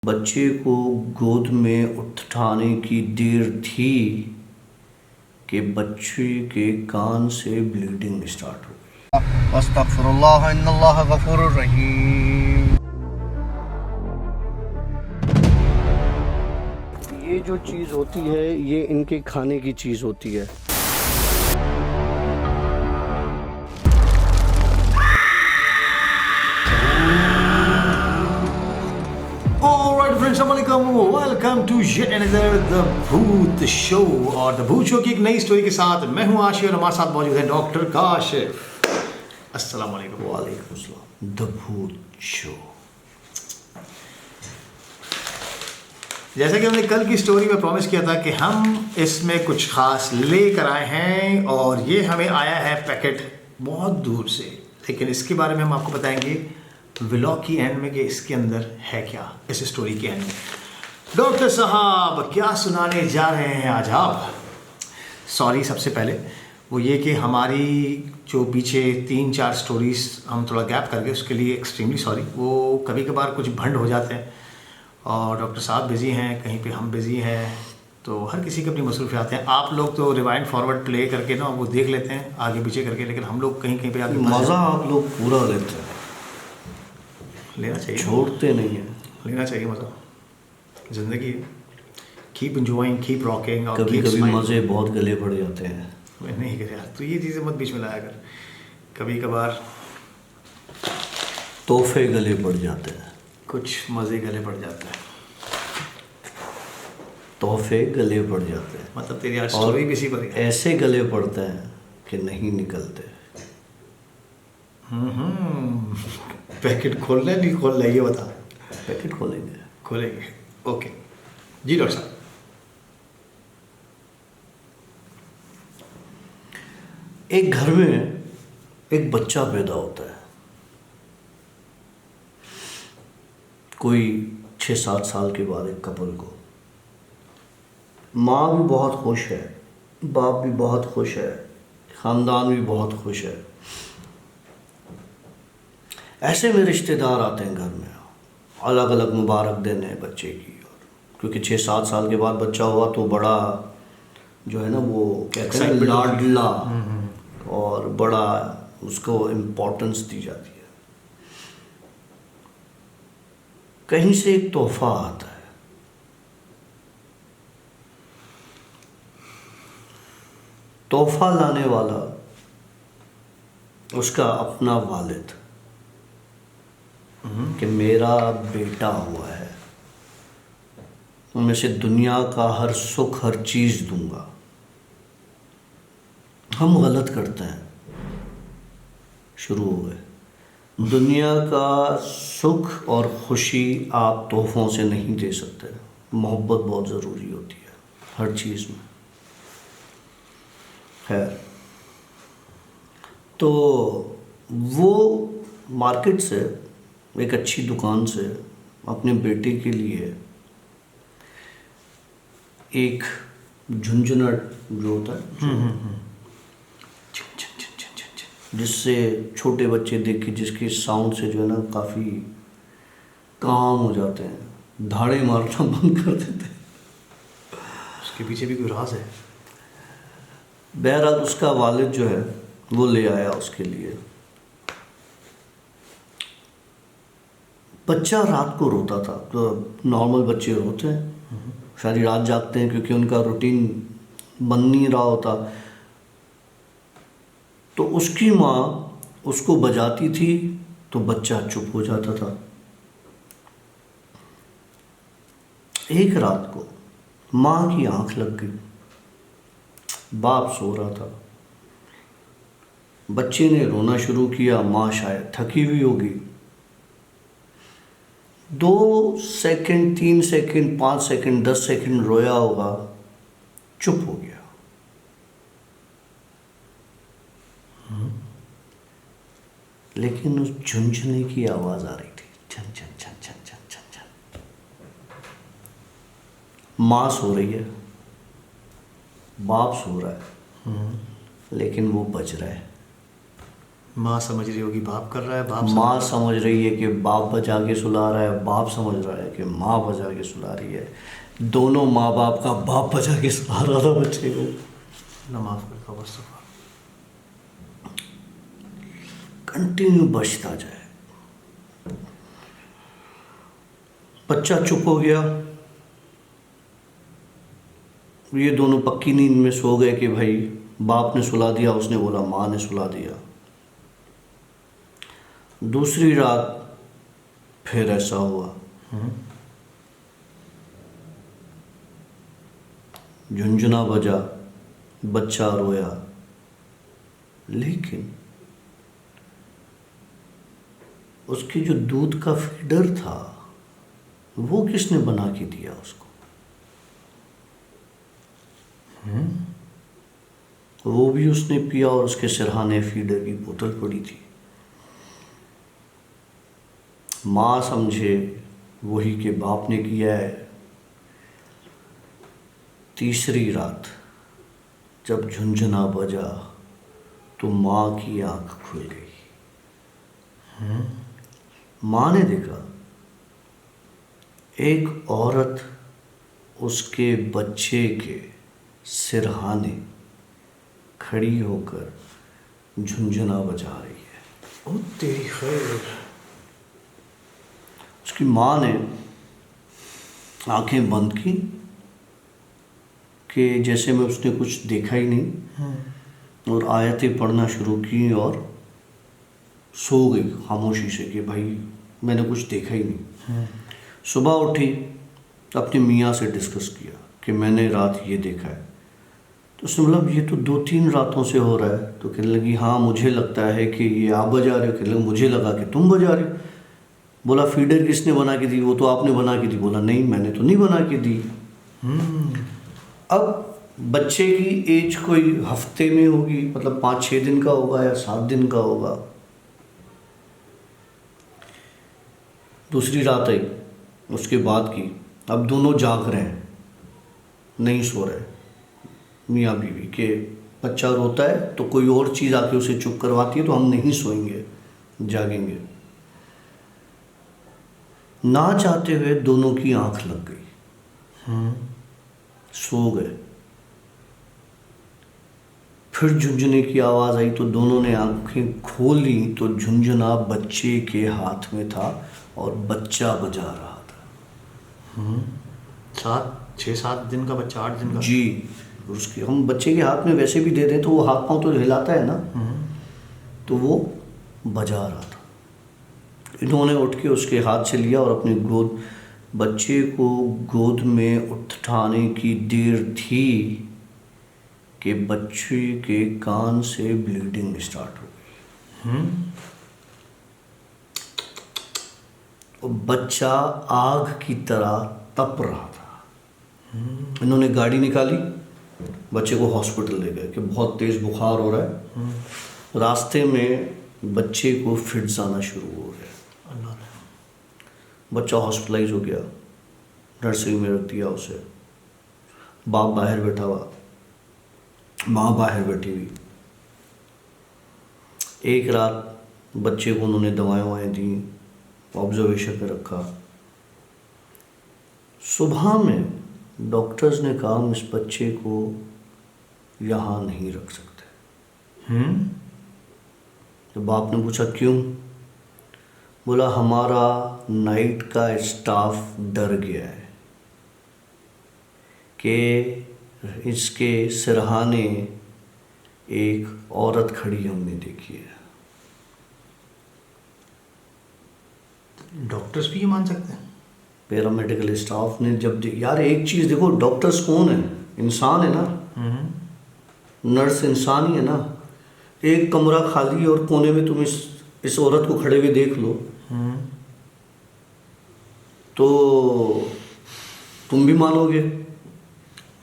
बच्चे को गोद में उठाने की देर थी कि बच्चे के कान से ब्लीडिंग स्टार्ट हो गई। अस्तगफिरुल्लाह इन्नल्लाह गफूरुर रहीम। ये जो चीज़ होती है ये इनके खाने की चीज़ होती है। Welcome to yet another the Bhoot show. और द भूत शो की एक नई स्टोरी के साथ मैं हूं आशिफ और हमारे साथ मौजूद है डॉक्टर काशिफ। अस्सलाम वालेकुम। वालेकुम अस्सलाम। The Bhoot show. जैसा कि हमने कल की स्टोरी में प्रॉमिस किया था कि हम इसमें कुछ खास लेकर आए हैं और ये हमें आया है पैकेट बहुत दूर से, लेकिन इसके बारे में हम आपको बताएंगे व्लॉग की एंड में कि इसके अंदर है क्या। इस स्टोरी के एंड में डॉक्टर साहब क्या सुनाने जा रहे हैं आज आप? सॉरी सबसे पहले वो ये कि हमारी जो पीछे 3-4 स्टोरीज हम थोड़ा गैप कर गए, उसके लिए एक्सट्रीमली सॉरी। वो कभी कभार कुछ भंड हो जाते हैं और डॉक्टर साहब बिज़ी हैं, कहीं पे हम बिज़ी हैं, तो हर किसी की अपनी मसरूफियात हैं। आप लोग तो रिवाइंड फॉरवर्ड प्ले करके ना वो देख लेते हैं आगे पीछे करके, लेकिन हम लोग कहीं कहीं पे आगे मज़ा आप लोग पूरा लेते हैं, लेना चाहिए, छोड़ते नहीं हैं। लेना चाहिए मज़ा, ज़िंदगी। Keep enjoying, keep rocking. और कभी कभी मज़े बहुत गले पड़ जाते हैं। मैं नहीं कर यार, तो ये चीज़ें मत बीच में लाया कर। कभी कभार तोहफे गले पड़ जाते हैं, कुछ मज़े गले पड़ जाते हैं, तोहफे गले पड़ जाते हैं। मतलब तेरी आज स्टोरी भी इसी पर है। ऐसे गले पड़ते हैं कि नहीं निकलते। पैकेट खोलना है नहीं खोलना है ये बता। पैकेट खोलेंगे। खोलेंगे, ओके जी डॉक्टर साहब। एक घर में एक बच्चा पैदा होता है। कोई 6-7 साल के बाद एक कपल को। माँ भी बहुत खुश है, बाप भी बहुत खुश है, ख़ानदान भी बहुत खुश है। ऐसे में रिश्तेदार आते हैं घर में, अलग अलग मुबारक देने बच्चे की। और क्योंकि 6-7 साल के बाद बच्चा हुआ तो बड़ा जो है ना वो कहते हैं लाडला और बड़ा उसको इम्पोर्टेंस दी जाती है। कहीं से एक तोहफा आता है। तोहफा लाने वाला उसका अपना वालिद कि मेरा बेटा हुआ है, मैं से दुनिया का हर सुख हर चीज़ दूंगा। हम गलत करते हैं, शुरू हो गए। दुनिया का सुख और खुशी आप तोहफ़ों से नहीं दे सकते। मोहब्बत बहुत ज़रूरी होती है हर चीज़ में। खैर, तो वो मार्केट से एक अच्छी दुकान से अपने बेटे के लिए एक झुंझुना जो होता है जिससे छोटे बच्चे देख के जिसके साउंड से जो है ना काफ़ी काम हो जाते हैं, धाड़े मारना बंद कर देते हैं। उसके पीछे भी कोई राज है। बहरहाल उसका वालिद जो है वो ले आया उसके लिए। बच्चा रात को रोता था, तो नॉर्मल बच्चे रोते हैं, सारी रात जागते हैं क्योंकि उनका रूटीन बन नहीं रहा होता। तो उसकी माँ उसको बजाती थी तो बच्चा चुप हो जाता था। एक रात को माँ की आंख लग गई, बाप सो रहा था, बच्चे ने रोना शुरू किया। माँ शायद थकी हुई होगी, 2 सेकंड 3 सेकंड 5 सेकंड 10 सेकंड रोया होगा, चुप हो गया। लेकिन उस झुनझुने की आवाज आ रही थी, छन छन छन छन छन छन छन। माँ सो रही है, बाप सो रहा है, लेकिन वो बज रहा है। माँ समझ रही होगी बाप कर रहा है, बाप माँ समझ रही है कि बाप बजा के सुला रहा है, बाप समझ रहा है कि माँ बजा के सुला रही है। दोनों माँ बाप का बाप बजा के सुला रहा था बच्चे को। ना माफ करता बस। कंटिन्यू बजता जाए। बच्चा चुप हो गया। ये दोनों पक्की नींद में सो गए कि भाई बाप ने सुला दिया, उसने बोला माँ ने सुला दिया। दूसरी रात फिर ऐसा हुआ। झुंझुना बजा, बच्चा रोया, लेकिन उसके जो दूध का फीडर था वो किसने बना के दिया उसको? वो भी उसने पिया और उसके सिरहाने फीडर की बोतल पड़ी थी। माँ समझे वही के बाप ने किया है। तीसरी रात जब झुंझुना बजा तो माँ की आंख खुल गई। माँ ने देखा एक औरत उसके बच्चे के सिरहाने खड़ी होकर झुंझुना बजा रही है। ओ तेरी खैर। उसकी माँ ने आंखें बंद की कि जैसे में उसने कुछ देखा ही नहीं, और आयतें पढ़ना शुरू की और सो गई खामोशी से कि भाई मैंने कुछ देखा ही नहीं। सुबह उठी, अपनी मियाँ से डिस्कस किया कि मैंने रात ये देखा है। तो उसने बोला ये तो 2-3 रातों से हो रहा है। तो कहने लगी हाँ मुझे लगता है कि ये आप बजा रहे हो। कहने लगे मुझे लगा कि तुम बजा रहे हो। बोला फीडर किसने बना के दी? वो तो आपने बना के दी। बोला नहीं मैंने तो नहीं बना के दी। अब बच्चे की एज कोई हफ्ते में होगी, मतलब 5-6 दिन का होगा या 7 दिन का होगा। दूसरी रात आई उसके बाद की। अब दोनों जाग रहे हैं, नहीं सो रहे, मियाँ बीवी के। बच्चा रोता है तो कोई और चीज़ आके उसे चुप करवाती है तो हम नहीं सोएंगे, जागेंगे। ना चाहते हुए दोनों की आंख लग गई, सो गए। फिर झुंझुने की आवाज़ आई तो दोनों ने आंखें खोली तो झुंझुना बच्चे के हाथ में था और बच्चा बजा रहा था। 6-7 दिन का बच्चा, 8 दिन का जी। उसके हम बच्चे के हाथ में वैसे भी दे दें तो वो हाथ पांव तो हिलाता है ना, तो वो बजा रहा था। इन्होंने उठ के उसके हाथ से लिया और अपनी गोद, बच्चे को गोद में उठाने की देर थी कि बच्चे के कान से ब्लीडिंग स्टार्ट हो गई। और बच्चा आग की तरह तप रहा था। इन्होंने गाड़ी निकाली, बच्चे को हॉस्पिटल ले गए कि बहुत तेज़ बुखार हो रहा है। रास्ते में बच्चे को फिट्स आना शुरू हो गया। बच्चा हॉस्पिटलाइज हो गया, नर्सरी में रख दिया उसे। बाप बाहर बैठा हुआ, माँ बाहर बैठी हुई। एक रात बच्चे को उन्होंने दवाएं दी, ऑब्जर्वेशन पे रखा। सुबह में डॉक्टर्स ने कहा हम इस बच्चे को यहाँ नहीं रख सकते। तो बाप ने पूछा क्यों? बोला हमारा नाइट का स्टाफ डर गया है कि इसके सिरहाने एक औरत खड़ी हमने देखी है। डॉक्टर्स भी ये मान सकते हैं? पैरामेडिकल स्टाफ ने जब यार एक चीज़ देखो, डॉक्टर्स कौन है? इंसान है ना, नर्स इंसान ही है ना। एक कमरा खाली और कोने में तुम इस औरत को खड़े हुए देख लो तो तुम भी मानोगे?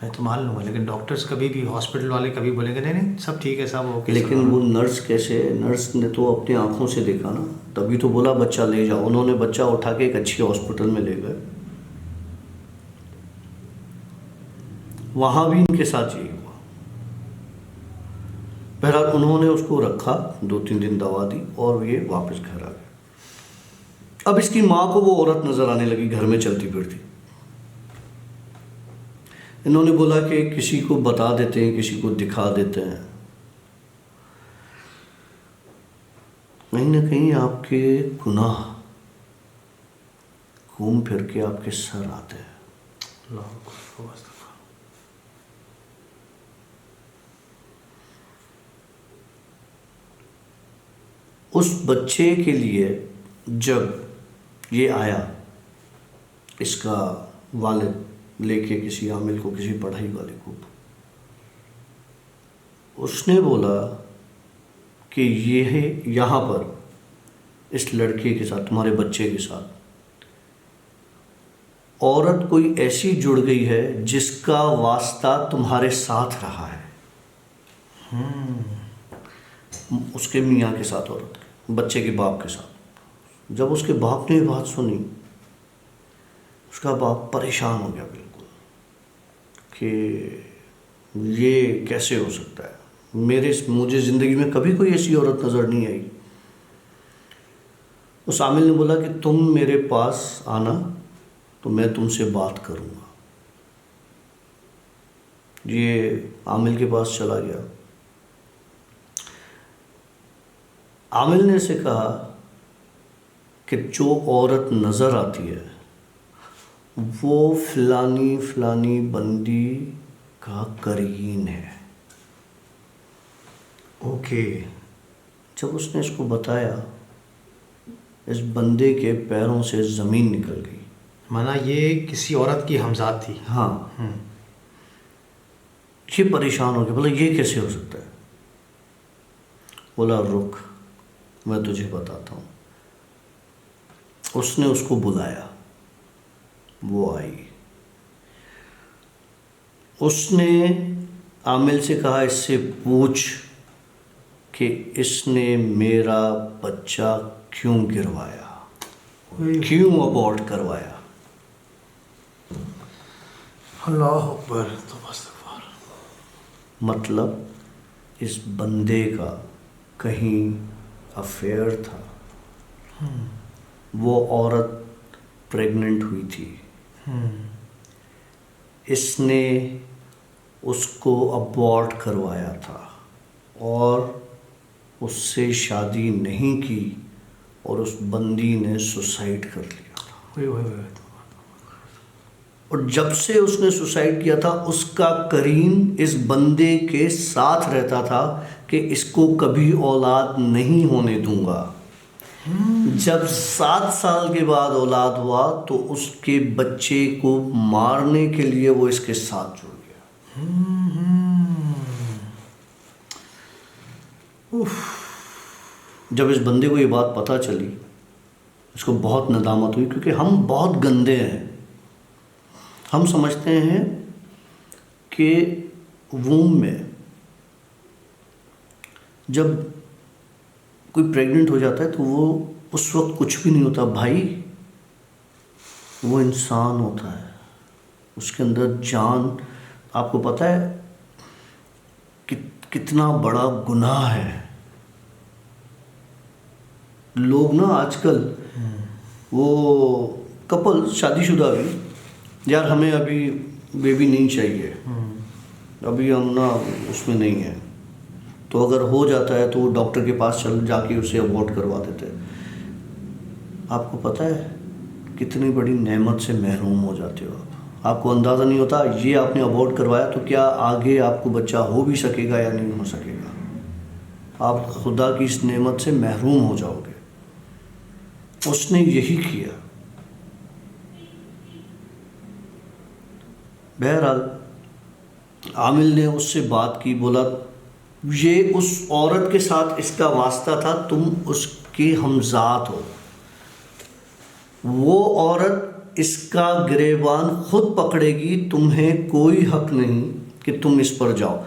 मैं तो मान लूँगा, लेकिन डॉक्टर्स कभी भी, हॉस्पिटल वाले कभी बोलेंगे नहीं नहीं सब ठीक है साहब ओके। लेकिन वो नर्स कैसे? नर्स ने तो अपनी आंखों से देखा ना, तभी तो बोला बच्चा ले जाओ। उन्होंने बच्चा उठा के एक अच्छी हॉस्पिटल में ले गए। वहाँ भी इनके साथ यही हुआ। बहरहाल उन्होंने उसको रखा, 2-3 दिन दवा दी और ये वापस घर आ गया। अब इसकी माँ को वो औरत नजर आने लगी घर में चलती फिरती। इन्होंने बोला कि किसी को बता देते हैं, किसी को दिखा देते हैं, कहीं ना कहीं आपके गुनाह घूम फिर के आपके सर आते हैं। उस बच्चे के लिए जब ये आया, इसका वालिद लेके किसी आमिल को, किसी पढ़ाई वाले को, उसने बोला कि ये है यहाँ पर इस लड़के के साथ, तुम्हारे बच्चे के साथ औरत कोई ऐसी जुड़ गई है जिसका वास्ता तुम्हारे साथ रहा है। उसके मियाँ के साथ, औरत के बच्चे के बाप के साथ। जब उसके बाप ने ये बात सुनी, उसका बाप परेशान हो गया बिल्कुल कि ये कैसे हो सकता है, मुझे ज़िंदगी में कभी कोई ऐसी औरत नज़र नहीं आई। उस आमिल ने बोला कि तुम मेरे पास आना तो मैं तुमसे बात करूँगा। ये आमिल के पास चला गया। आमिल ने से कहा कि जो औरत नज़र आती है वो फलानी फलानी बंदी का करीन है। ओके। जब उसने इसको बताया, इस बंदे के पैरों से ज़मीन निकल गई। माना ये किसी औरत की हमजाद थी। हाँ। ये परेशान हो गया, बोला ये कैसे हो सकता है। बोला रुक, मैं तुझे बताता हूँ। उसने उसको बुलाया, वो आई। उसने आमिल से कहा, इससे पूछ कि इसने मेरा बच्चा क्यों गिरवाया, क्यों अबॉर्ट करवाया। अल्लाह अकबर। मतलब इस बंदे का कहीं अफेयर था। वो औरत प्रेग्नेंट हुई थी। इसने उसको अबॉर्ट करवाया था और उससे शादी नहीं की और उस बंदी ने सुसाइड कर लिया था। और जब से उसने सुसाइड किया था, उसका करीन इस बंदे के साथ रहता था कि इसको कभी औलाद नहीं होने दूंगा। जब 7 साल के बाद औलाद हुआ तो उसके बच्चे को मारने के लिए वो इसके साथ जुड़ गया। जब इस बंदे को ये बात पता चली, इसको बहुत नदामत हुई, क्योंकि हम बहुत गंदे हैं। हम समझते हैं कि वूम में जब कोई प्रेग्नेंट हो जाता है तो वो उस वक्त कुछ भी नहीं होता भाई, वो इंसान होता है, उसके अंदर जान। आपको पता है कि कितना बड़ा गुनाह है। लोग ना आजकल वो कपल शादीशुदा भी, यार हमें अभी बेबी नहीं चाहिए, अभी हम ना उसमें नहीं है, तो अगर हो जाता है तो वो डॉक्टर के पास चल जाके उसे अबॉर्ट करवा देते हैं। आपको पता है कितनी बड़ी नेमत से महरूम हो जाते हो आप। आपको अंदाज़ा नहीं होता, ये आपने अबॉर्ट करवाया तो क्या आगे आपको बच्चा हो भी सकेगा या नहीं हो सकेगा। आप खुदा की इस नेमत से महरूम हो जाओगे। उसने यही किया। बहरहाल आमिल ने उससे बात की, बोला ये उस औरत के साथ इसका वास्ता था, तुम उसके हमजात हो। वो औरत इसका गिरेबान खुद पकड़ेगी, तुम्हें कोई हक नहीं कि तुम इस पर जाओ।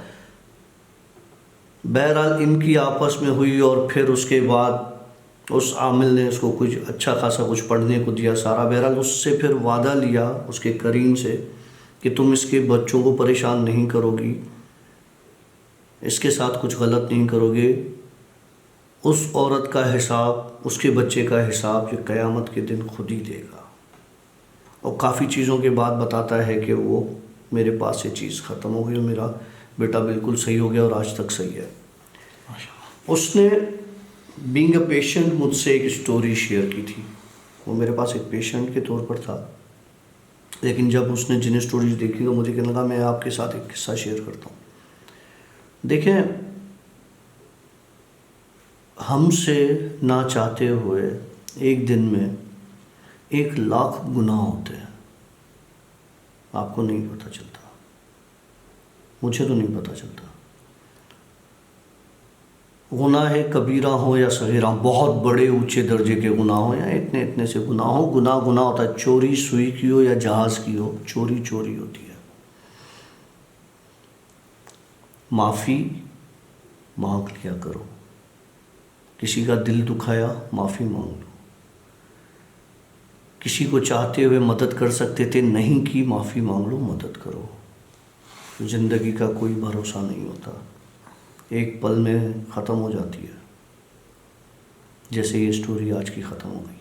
बहरहाल इनकी आपस में हुई और फिर उसके बाद उस आमिल ने उसको कुछ अच्छा खासा कुछ पढ़ने को दिया सारा। बहरहाल उससे फिर वादा लिया उसके करीन से कि तुम इसके बच्चों को परेशान नहीं करोगी। इसके साथ कुछ गलत नहीं करोगे, उस औरत का हिसाब, उसके बच्चे का हिसाब ये क़यामत के दिन खुद ही देगा। और काफ़ी चीज़ों के बाद बताता है कि वो मेरे पास ये चीज़ ख़त्म हो गई और मेरा बेटा बिल्कुल सही हो गया और आज तक सही है। उसने बीइंग अ पेशेंट मुझसे एक स्टोरी शेयर की थी। वो मेरे पास एक पेशेंट के तौर पर था, लेकिन जब उसने जिन स्टोरीज देखी तो मुझे कहने लगा मैं आपके साथ एक किस्सा शेयर करता हूँ। देखें, हमसे ना चाहते हुए एक दिन में 1,00,000 गुनाह होते हैं। आपको नहीं पता चलता, मुझे तो नहीं पता चलता। गुनाह है कबीरा हो या सगीरा, बहुत बड़े ऊंचे दर्जे के गुनाह हो या इतने इतने से गुनाह हो, गुनाह गुनाह होता है। चोरी सुई की हो या जहाज़ की हो, चोरी चोरी होती है। माफ़ी मांग लिया करो। किसी का दिल दुखाया, माफ़ी मांग लो। किसी को चाहते हुए मदद कर सकते थे, नहीं की, माफ़ी मांग लो, मदद करो। ज़िंदगी का कोई भरोसा नहीं होता, एक पल में ख़त्म हो जाती है, जैसे ये स्टोरी आज की ख़त्म हो गई।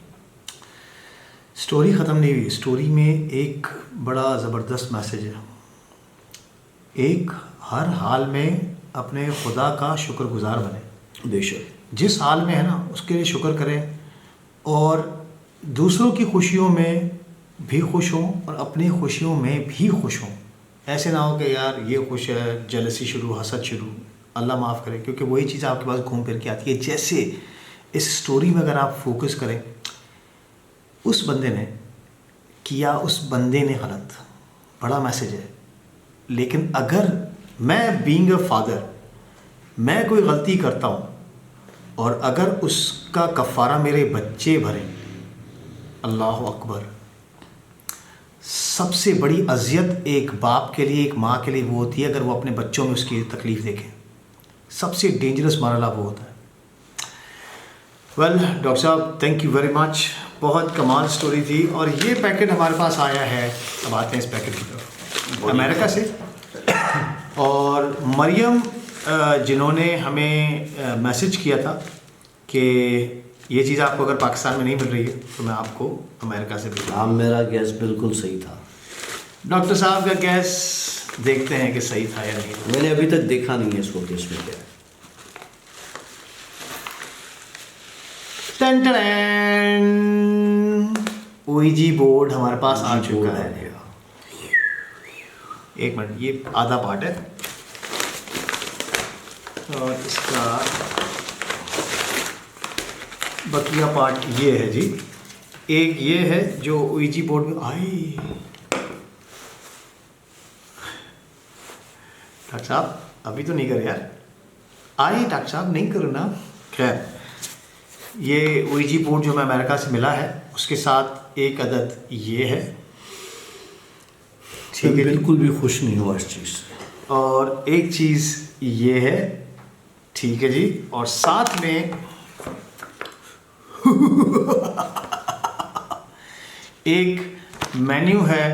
स्टोरी ख़त्म नहीं हुई, स्टोरी में एक बड़ा ज़बरदस्त मैसेज है। एक, हर हाल में अपने खुदा का शुक्रगुजार बने। बेशक, जिस हाल में है ना उसके लिए शुक्र करें, और दूसरों की खुशियों में भी खुश हों और अपनी खुशियों में भी खुश हों। ऐसे ना हो कि यार ये खुश है, जलसी शुरू, हसद शुरू। अल्लाह माफ़ करे, क्योंकि वही चीज़ आपके पास घूम फिर के आती है। जैसे इस स्टोरी में अगर आप फोकस करें, उस बंदे ने किया, उस बंदे ने गलत, बड़ा मैसेज है। लेकिन अगर मैं बीइंग अ फादर, मैं कोई गलती करता हूँ और अगर उसका कफ़ारा मेरे बच्चे भरें, अल्लाह अकबर। सबसे बड़ी अजियत एक बाप के लिए, एक माँ के लिए वो होती है अगर वो अपने बच्चों में उसकी तकलीफ़ देखें। सबसे डेंजरस मरहला वो होता है। वेल डॉक्टर साहब, थैंक यू वेरी मच, बहुत कमाल स्टोरी थी। और ये पैकेट हमारे पास आया है, अब आते हैं इस पैकेट की तरफ, अमेरिका से। और मरियम जिन्होंने हमें मैसेज किया था कि ये चीज़ आपको अगर पाकिस्तान में नहीं मिल रही है तो मैं आपको अमेरिका से भेजूँ। हाँ, मेरा गैस बिल्कुल सही था। डॉक्टर साहब का गैस देखते हैं कि सही था या नहीं। मैंने अभी तक देखा नहीं है इसको गैस में क्या है। टन टन, ओईजी बोर्ड हमारे पास आ चुका है। एक मिनट, ये आधा पार्ट है और इसका बकिया पार्ट ये है जी। एक ये है जो ओईजी बोर्ड में आई। डॉक्टर साहब अभी तो नहीं कर यार, आई डॉक्टर साहब नहीं करो ना। खैर, ये ओईजी बोर्ड जो मैं अमेरिका से मिला है, उसके साथ एक अदद ये है। ठीक है, बिल्कुल भी खुश नहीं हुआ इस चीज़ से। और एक चीज़ ये है, ठीक है जी। और साथ में एक मेन्यू है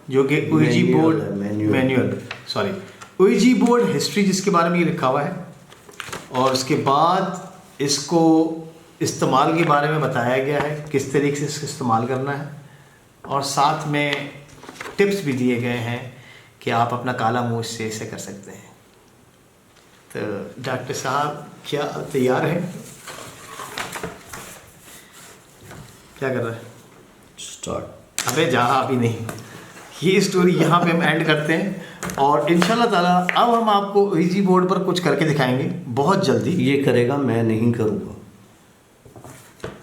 जो कि OEG board manual, sorry, OEG board history जिसके बारे में ये लिखा हुआ है। और उसके बाद इसको इस्तेमाल के बारे में बताया गया है, किस तरीके से इसको इस्तेमाल करना है। और साथ में टिप्स भी दिए गए हैं कि आप अपना काला मुंह इससे ऐसे कर सकते हैं। तो डॉक्टर साहब क्या तैयार हैं? क्या कर रहा है? स्टार्ट। अबे जहाँ अभी नहीं, ये स्टोरी यहाँ पे हम एंड करते हैं। और इंशाल्लाह ताला अब हम आपको ओईजी बोर्ड पर कुछ करके दिखाएंगे बहुत जल्दी। ये करेगा, मैं नहीं करूँगा।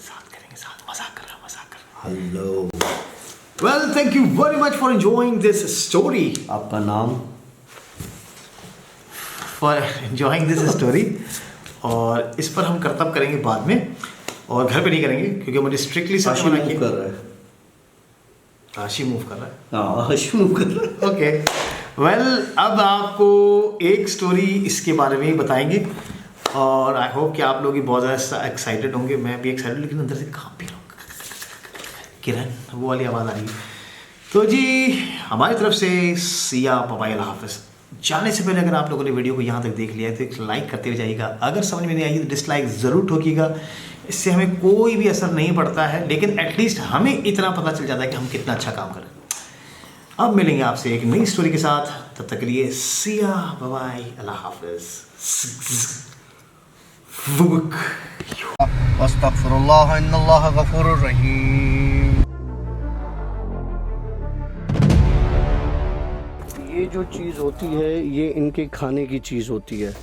साथ करेंगे, साथ मजाक कर रहा। Hello. Well, thank you very much for enjoying this story. आपका नाम? For enjoying this story. और इस पर हम करतब करेंगे बाद में, और घर पे नहीं करेंगे क्योंकि मुझे स्ट्रिक्टली सब हाशिम मूव कर रहा है। हाशी मूव कर रहा है। हाँ, हाशिम मूव कर रहा है। ओके, वेल, अब आपको एक स्टोरी इसके बारे में ही बताएंगे। और आई होप कि आप लोग भी बहुत ज़्यादा एक्साइटेड होंगे। मैं भी एक्साइटेड, लेकिन अंदर से काँप भी रहा हूँ। किरण, वो वाली आवाज़ आ रही है। तो जी हमारी तरफ से सिया बाय, अल्लाह हाफ़िज़। जाने से पहले अगर आप लोगों ने वीडियो को यहाँ तक देख लिया है तो एक लाइक करते हुए जाइएगा। अगर समझ में नहीं आई तो डिसलाइक ज़रूर ठोकिएगा। इससे हमें कोई भी असर नहीं पड़ता है, लेकिन एटलीस्ट हमें इतना पता चल जाता है कि हम कितना अच्छा काम करें। अब मिलेंगे आपसे एक नई स्टोरी के साथ, तब तक के लिए सिया बाय, अल्लाह हाफिज़। अस्तगफिरुल्लाह इन्नल्लाह गफूरुर रहीम। ये जो चीज़ होती है ये इनके खाने की चीज़ होती है।